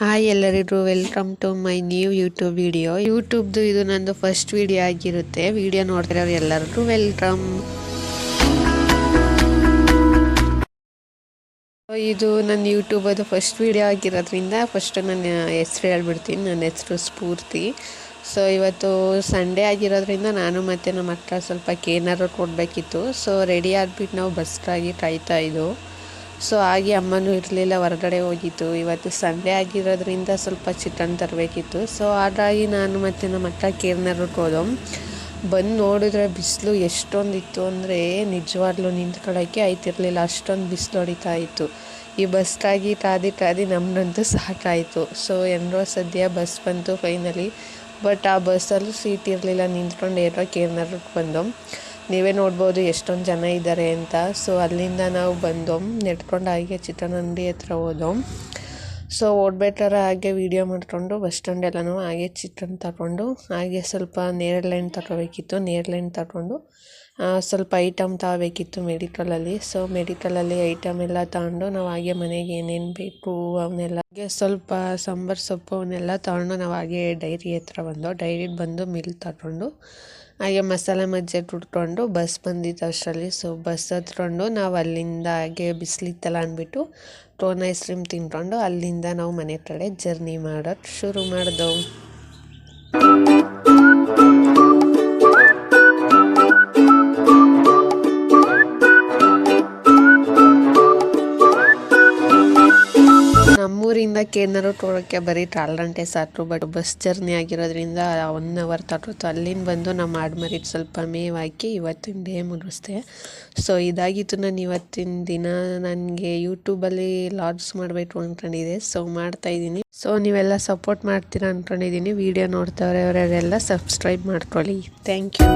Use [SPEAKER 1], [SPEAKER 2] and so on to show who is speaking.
[SPEAKER 1] Hi ಎಲ್ಲರಿಗೂ welcome to my new YouTube video. ಯೂಟ್ಯೂಬ್ದು ಇದು ನಂದು ಫಸ್ಟ್ ವಿಡಿಯೋ ಆಗಿರುತ್ತೆ. ವಿಡಿಯೋ ನೋಡ್ತಿರೋರು ಎಲ್ಲರಿಗೂ ವೆಲ್ಕಮ್. ಇದು ನನ್ನ ಯೂಟ್ಯೂಬದು ಫಸ್ಟ್ ವಿಡಿಯೋ ಆಗಿರೋದ್ರಿಂದ ಫಸ್ಟ್ ನನ್ನ ಹೆಸ್ರು ಹೇಳ್ಬಿಡ್ತೀನಿ. ನನ್ನ ಹೆಸರು ಸ್ಫೂರ್ತಿ. ಸೊ ಇವತ್ತು ಸಂಡೇ ಆಗಿರೋದ್ರಿಂದ ನಾನು ಮತ್ತು ನಮ್ಮ ಅಕ್ಕ ಸ್ವಲ್ಪ ಏನಾದ್ರು ಕೊಡಬೇಕಿತ್ತು. ಸೊ ರೆಡಿ ಆಗಿಬಿಟ್ಟು ನಾವು ಬಸ್ಗಾಗಿ ಕಾಯ್ತಾ ಇದ್ದೋ. ಸೊ ಹಾಗೆ ಅಮ್ಮನೂ ಇರಲಿಲ್ಲ, ಹೊರಗಡೆ ಹೋಗಿತ್ತು. ಇವತ್ತು ಸಂಡೇ ಆಗಿರೋದ್ರಿಂದ ಸ್ವಲ್ಪ ಚಿಕನ್ ತರಬೇಕಿತ್ತು. ಸೊ ಹಾಗಾಗಿ ನಾನು ಮತ್ತು ನಮ್ಮ ಅಕ್ಕ ಕೇರ್ನರ್ಗೆ ಹೋದೋ. ಬಂದು ನೋಡಿದ್ರೆ ಬಿಸಿಲು ಎಷ್ಟೊಂದಿತ್ತು ಅಂದರೆ ನಿಜವಾಗ್ಲೂ ನಿಂತ್ಕೊಳ್ಳೋಕ್ಕೆ ಆಯ್ತಿರಲಿಲ್ಲ, ಅಷ್ಟೊಂದು ಬಿಸಿಲು ಹೊಡಿತಾ ಇತ್ತು. ಈ ಬಸ್ಗಾಗಿ ಕಾದಿ ನಮ್ಮನ್ನಂತೂ ಸಾಕಾಯಿತು. ಸೊ ಏನರೋ ಸದ್ಯ ಬಸ್ ಬಂತು ಫೈನಲಿ. ಬಟ್ ಆ ಬಸ್ಸಲ್ಲೂ ಸೀಟ್ ಇರಲಿಲ್ಲ, ನಿಂತ್ಕೊಂಡು ಏನೋ ಕೇರ್ನರ್ಗೆ ಬಂದೋ. ನೀವೇ ನೋಡ್ಬೋದು ಎಷ್ಟೊಂದು ಜನ ಇದ್ದಾರೆ ಅಂತ. ಸೊ ಅಲ್ಲಿಂದ ನಾವು ಬಂದೋ, ನೆಡ್ಕೊಂಡು ಹಾಗೆ ಚಿಕನ್ ಅಂಗಡಿ ಹತ್ರ ಹೋದೋ. ಸೊ ಓಡ್ಬೇಕಾದ್ರೆ ಹಾಗೆ ವೀಡಿಯೋ ಮಾಡಿಕೊಂಡು ಬಸ್ ಸ್ಟ್ಯಾಂಡೆಲ್ಲನೂ ಹಾಗೆ ಚಿಕನ್ ತಗೊಂಡು ಹಾಗೆ ಸ್ವಲ್ಪ ನೇರಳೆ ತಗೋಬೇಕಿತ್ತು. ನೇರಳೆ ತಗೊಂಡು ಸ್ವಲ್ಪ ಐಟಮ್ ತಗೋಬೇಕಿತ್ತು ಮೆಡಿಕಲಲ್ಲಿ. ಸೊ ಮೆಡಿಕಲಲ್ಲಿ ಐಟಮ್ ಎಲ್ಲ ತಗೊಂಡು ನಾವು ಹಾಗೆ ಮನೆಗೆ ಏನೇನು ಬೇಕು ಅವನ್ನೆಲ್ಲ ಹಾಗೆ ಸ್ವಲ್ಪ ಸಾಂಬಾರು ಸೊಪ್ಪು ಅವನ್ನೆಲ್ಲ ತಗೊಂಡು ನಾವು ಹಾಗೆ ಡೈರಿ ಹತ್ರ ಬಂದೋ. ಡೈರಿಗೆ ಬಂದು ಮಿಲ್ ತಗೊಂಡು ಹಾಗೆ ಮಸಾಲೆ ಮಜ್ಜೆ ಕುಟ್ಕೊಂಡು ಬಸ್ ಬಂದಿತ್ತು ಅಷ್ಟರಲ್ಲಿ. ಸೊ ಬಸ್ ಹತ್ಕೊಂಡು ನಾವು ಅಲ್ಲಿಂದ ಹಾಗೆ ಬಿಸಿಲಿತ್ತಲ್ಲ ಅಂದ್ಬಿಟ್ಟು ಟೋನ್ ಐಸ್ ಕ್ರೀಮ್ ತಿನ್ಕೊಂಡು ಅಲ್ಲಿಂದ ನಾವು ಮನೆ ಕಡೆ ಜರ್ನಿ ಮಾಡೋಕ್ಕೆ ಶುರು ಮಾಡಿದೆವು. ನಮ್ಮೂರಿಂದ ಕೇರ್ನರು ಹೋಗೋಕ್ಕೆ ಬರೀ 4 ಗಂಟೆ ಸಾಕು. ಬಟ್ ಬಸ್ ಜರ್ನಿ ಆಗಿರೋದ್ರಿಂದ 1 ಅವರ್ ತಗೊಳ್ತು. ಅಲ್ಲಿಂದ ಬಂದು ನಾವು ಮಾಡಿದ್ದು ಸ್ವಲ್ಪ ಮೇವು ಹಾಕಿ ಇವತ್ತಿನ ಡೇ ಮುಗಿಸ್ದೆ. ಸೊ ಇದಾಗಿತ್ತು ನಾನು ಇವತ್ತಿನ ದಿನ. ನನಗೆ ಯೂಟ್ಯೂಬಲ್ಲಿ ಲಾಗ್ಸ್ ಮಾಡಬೇಕು ಅಂದ್ಕೊಂಡಿದ್ದೆ. ಸೊ ಮಾಡ್ತಾಯಿದ್ದೀನಿ. ಸೊ ನೀವೆಲ್ಲ ಸಪೋರ್ಟ್ ಮಾಡ್ತೀರಾ ಅಂದ್ಕೊಂಡಿದ್ದೀನಿ. ವೀಡಿಯೋ ನೋಡ್ತಾವ್ರೆ ಅವರೆಲ್ಲ ಸಬ್ಸ್ಕ್ರೈಬ್ ಮಾಡ್ಕೊಳ್ಳಿ. Thank you.